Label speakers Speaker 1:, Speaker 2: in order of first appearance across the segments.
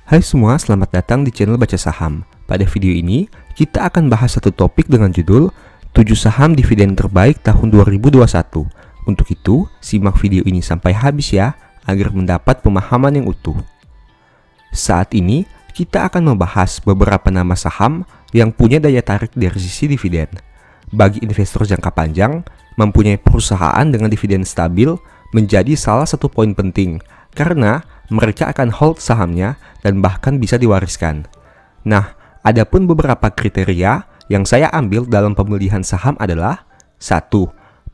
Speaker 1: Hai semua, selamat datang di channel Baca Saham. Pada video ini, kita akan bahas satu topik dengan judul 7 saham dividen terbaik tahun 2021. Untuk itu, simak video ini sampai habis ya, agar mendapat pemahaman yang utuh. Saat ini, kita akan membahas beberapa nama saham yang punya daya tarik dari sisi dividen. Bagi investor jangka panjang, mempunyai perusahaan dengan dividen stabil menjadi salah satu poin penting, karena mereka akan hold sahamnya dan bahkan bisa diwariskan. Nah, adapun beberapa kriteria yang saya ambil dalam pemilihan saham adalah 1.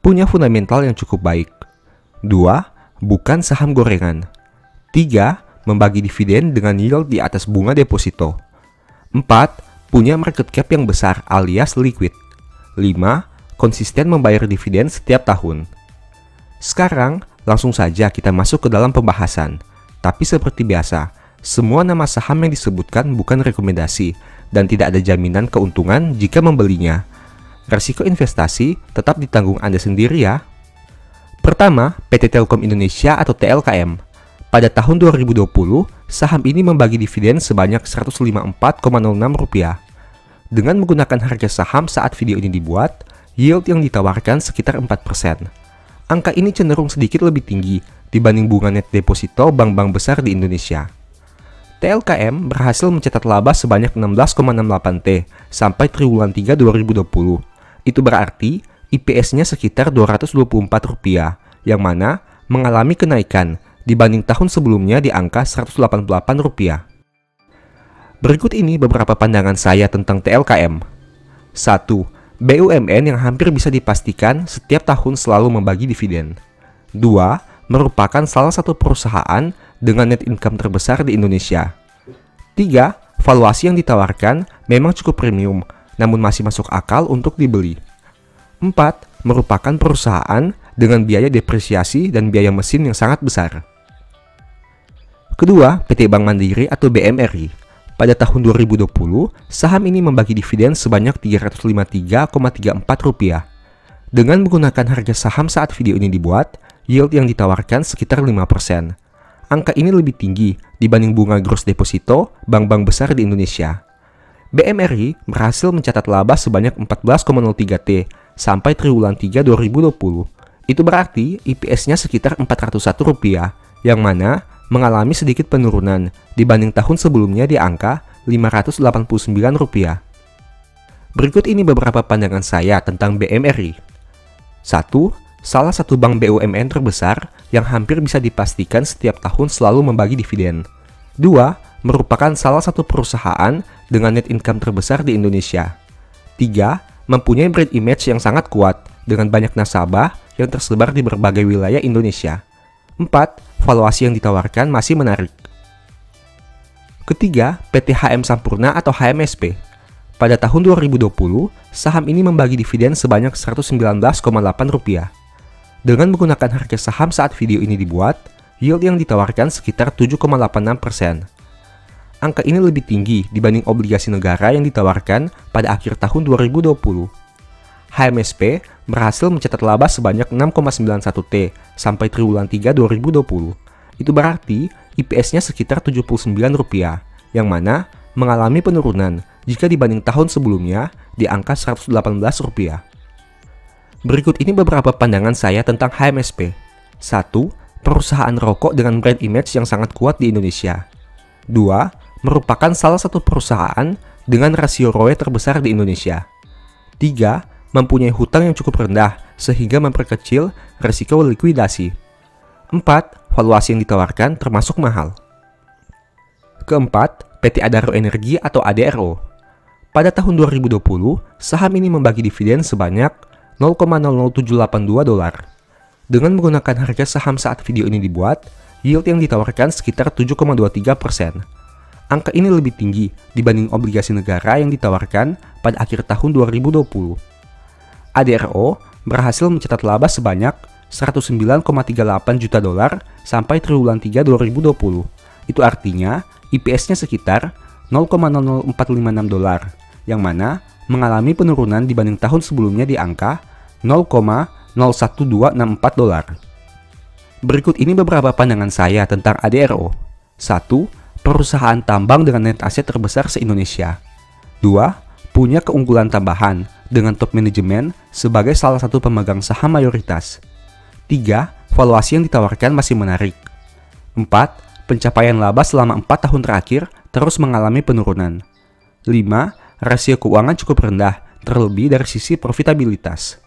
Speaker 1: Punya fundamental yang cukup baik. 2. Bukan saham gorengan. 3. Membagi dividen dengan yield di atas bunga deposito. 4. Punya market cap yang besar alias liquid. 5. Konsisten membayar dividen setiap tahun. Sekarang, langsung saja kita masuk ke dalam pembahasan. Tapi seperti biasa, semua nama saham yang disebutkan bukan rekomendasi dan tidak ada jaminan keuntungan jika membelinya. Risiko investasi tetap ditanggung Anda sendiri ya. Pertama, PT Telkom Indonesia atau TLKM. Pada tahun 2020, saham ini membagi dividen sebanyak Rp154,06. Dengan menggunakan harga saham saat video ini dibuat, yield yang ditawarkan sekitar 4%. Angka ini cenderung sedikit lebih tinggi dibanding bunga net deposito bank-bank besar di Indonesia. TLKM berhasil mencatat laba sebanyak 16,68 T sampai triwulan 3 2020. Itu berarti IPS-nya sekitar Rp224, yang mana mengalami kenaikan dibanding tahun sebelumnya di angka Rp188. Berikut ini beberapa pandangan saya tentang TLKM. 1. BUMN yang hampir bisa dipastikan setiap tahun selalu membagi dividen. 2. Merupakan salah satu perusahaan dengan net income terbesar di Indonesia. 3. Valuasi yang ditawarkan memang cukup premium, namun masih masuk akal untuk dibeli. 4. Merupakan perusahaan dengan biaya depresiasi dan biaya mesin yang sangat besar. Kedua, PT Bank Mandiri atau BMRI. Pada tahun 2020, saham ini membagi dividen sebanyak Rp353,34. Dengan menggunakan harga saham saat video ini dibuat, yield yang ditawarkan sekitar 5%. Angka ini lebih tinggi dibanding bunga gross deposito bank-bank besar di Indonesia. BMRI berhasil mencatat laba sebanyak 14,03 T sampai triwulan 3 2020. Itu berarti IPS-nya sekitar Rp401, yang mana mengalami sedikit penurunan dibanding tahun sebelumnya di angka Rp589. Berikut ini beberapa pandangan saya tentang BMRI. 1. Salah satu bank BUMN terbesar yang hampir bisa dipastikan setiap tahun selalu membagi dividen. 2. Merupakan salah satu perusahaan dengan net income terbesar di Indonesia. 3. Mempunyai brand image yang sangat kuat dengan banyak nasabah yang tersebar di berbagai wilayah Indonesia. 4. Valuasi yang ditawarkan masih menarik. Ketiga, PT HM Sampurna atau HMSP. Pada tahun 2020, saham ini membagi dividen sebanyak Rp119,8. Dengan menggunakan harga saham saat video ini dibuat, yield yang ditawarkan sekitar 7,86%. Angka ini lebih tinggi dibanding obligasi negara yang ditawarkan pada akhir tahun 2020. HMSP berhasil mencatat laba sebanyak 6,91 T sampai triwulan 3 2020. Itu berarti IPS-nya sekitar Rp79, yang mana mengalami penurunan jika dibanding tahun sebelumnya di angka Rp118. Berikut ini beberapa pandangan saya tentang HMSP. 1. Perusahaan rokok dengan brand image yang sangat kuat di Indonesia. 2. Merupakan salah satu perusahaan dengan rasio ROE terbesar di Indonesia. 3. Mempunyai hutang yang cukup rendah sehingga memperkecil risiko likuidasi. 4. Valuasi yang ditawarkan termasuk mahal. Keempat, PT Adaro Energi atau ADRO. Pada tahun 2020, saham ini membagi dividen sebanyak $0,00782. Dengan menggunakan harga saham saat video ini dibuat, yield yang ditawarkan sekitar 7,23%. Angka ini lebih tinggi dibanding obligasi negara yang ditawarkan pada akhir tahun 2020. ADRO berhasil mencatat laba sebanyak $109,38 juta sampai triwulan 3 2020. Itu artinya IPS-nya sekitar $0,00456, yang mana mengalami penurunan dibanding tahun sebelumnya di angka $0,01264. Berikut ini beberapa pandangan saya tentang ADRO. 1. perusahaan tambang dengan net aset terbesar se-Indonesia. 2. Punya keunggulan tambahan dengan top manajemen sebagai salah satu pemegang saham mayoritas. 3. Valuasi yang ditawarkan masih menarik. 4. Pencapaian laba selama 4 tahun terakhir terus mengalami penurunan. 5. Rasio keuangan cukup rendah, terlebih dari sisi profitabilitas.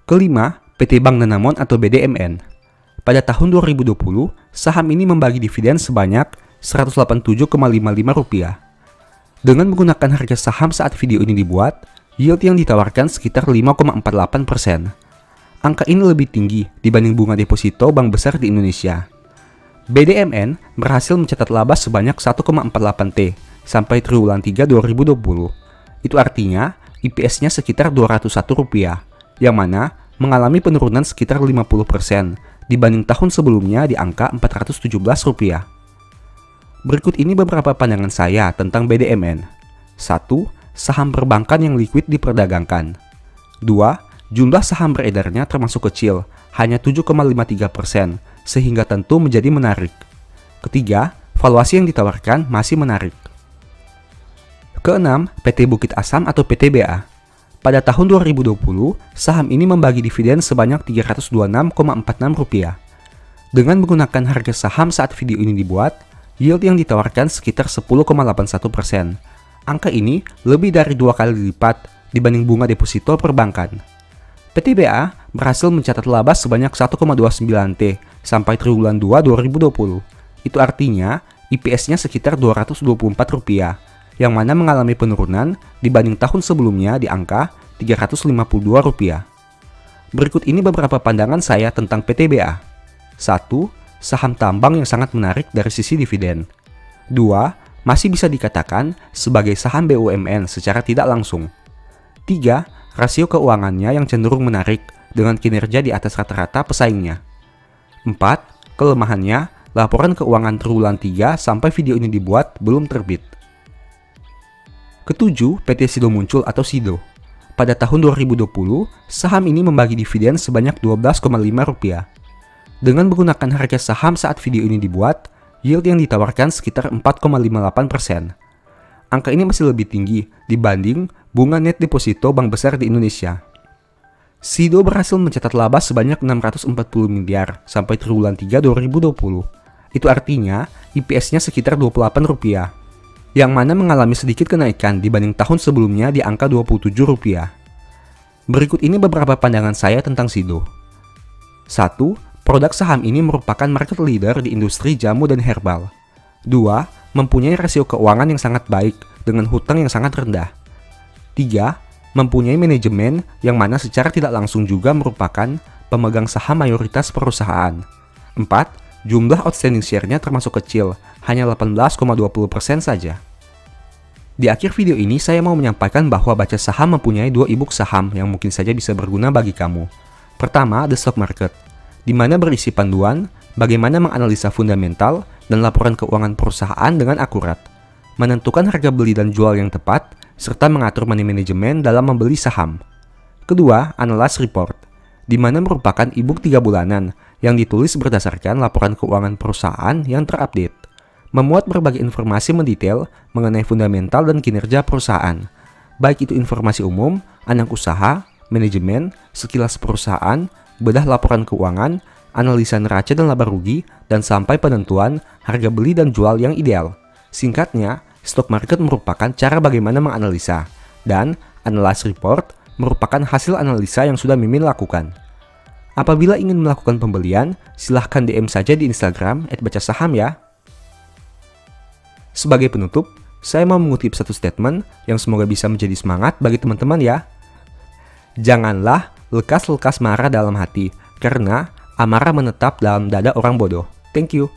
Speaker 1: Kelima, PT Bank Danamon atau BDMN. Pada tahun 2020, saham ini membagi dividen sebanyak Rp187,55. Dengan menggunakan harga saham saat video ini dibuat, yield yang ditawarkan sekitar 5,48%. Angka ini lebih tinggi dibanding bunga deposito bank besar di Indonesia. BDMN berhasil mencatat laba sebanyak 1,48T sampai triwulan 3 2020. Itu artinya IPS-nya sekitar Rp201, yang mana mengalami penurunan sekitar 50% dibanding tahun sebelumnya di angka Rp417. Berikut ini beberapa pandangan saya tentang BDMN. 1. Saham perbankan yang liquid diperdagangkan. 2. Jumlah saham beredarnya termasuk kecil, hanya 7,53%, sehingga tentu menjadi menarik. Ketiga, valuasi yang ditawarkan masih menarik. Keenam, PT Bukit Asam atau PTBA. Pada tahun 2020, saham ini membagi dividen sebanyak Rp326,46. Dengan menggunakan harga saham saat video ini dibuat, yield yang ditawarkan sekitar 10,81%. Angka ini lebih dari 2 kali lipat dibanding bunga deposito perbankan. PTBA berhasil mencatat laba sebanyak 1,29T sampai triwulan 2 2020. Itu artinya IPS-nya sekitar Rp224, yang mana mengalami penurunan dibanding tahun sebelumnya di angka Rp352. Berikut ini beberapa pandangan saya tentang PTBA. 1. Saham tambang yang sangat menarik dari sisi dividen. 2. Masih bisa dikatakan sebagai saham BUMN secara tidak langsung. 3. Rasio keuangannya yang cenderung menarik dengan kinerja di atas rata-rata pesaingnya. 4. Kelemahannya, laporan keuangan triwulan 3 sampai video ini dibuat belum terbit. Ketujuh, PT Sido muncul atau Sido. Pada tahun 2020, saham ini membagi dividen sebanyak Rp12,5. Dengan menggunakan harga saham saat video ini dibuat, yield yang ditawarkan sekitar 4,58%. Angka ini masih lebih tinggi dibanding bunga net deposito bank besar di Indonesia. Sido berhasil mencatat laba sebanyak Rp640 miliar sampai triwulan 3 2020. Itu artinya IPS-nya sekitar Rp28, yang mana mengalami sedikit kenaikan dibanding tahun sebelumnya di angka Rp27. Berikut ini beberapa pandangan saya tentang Sido. 1. Produk saham ini merupakan market leader di industri jamu dan herbal. 2. Mempunyai rasio keuangan yang sangat baik dengan hutang yang sangat rendah. 3. Mempunyai manajemen yang mana secara tidak langsung juga merupakan pemegang saham mayoritas perusahaan. 4. Jumlah outstanding share-nya termasuk kecil, hanya 18,20% saja. Di akhir video ini saya mau menyampaikan bahwa Baca Saham mempunyai 2 e-book saham yang mungkin saja bisa berguna bagi kamu. Pertama, The Stock Market, di mana berisi panduan bagaimana menganalisa fundamental dan laporan keuangan perusahaan dengan akurat, menentukan harga beli dan jual yang tepat, serta mengatur money management dalam membeli saham. Kedua, Analyst Report, di mana merupakan e-book 3 bulanan yang ditulis berdasarkan laporan keuangan perusahaan yang terupdate, memuat berbagai informasi mendetail mengenai fundamental dan kinerja perusahaan, baik itu informasi umum, anak usaha, manajemen, sekilas perusahaan, bedah laporan keuangan, analisa neraca dan laba rugi, dan sampai penentuan harga beli dan jual yang ideal. Singkatnya, stock market merupakan cara bagaimana menganalisa, dan analyst report merupakan hasil analisa yang sudah Mimin lakukan. Apabila ingin melakukan pembelian, silahkan DM saja di Instagram @bacasaham ya. Sebagai penutup, saya mau mengutip satu statement yang semoga bisa menjadi semangat bagi teman-teman ya. Janganlah lekas-lekas marah dalam hati, karena amarah menetap dalam dada orang bodoh. Thank you.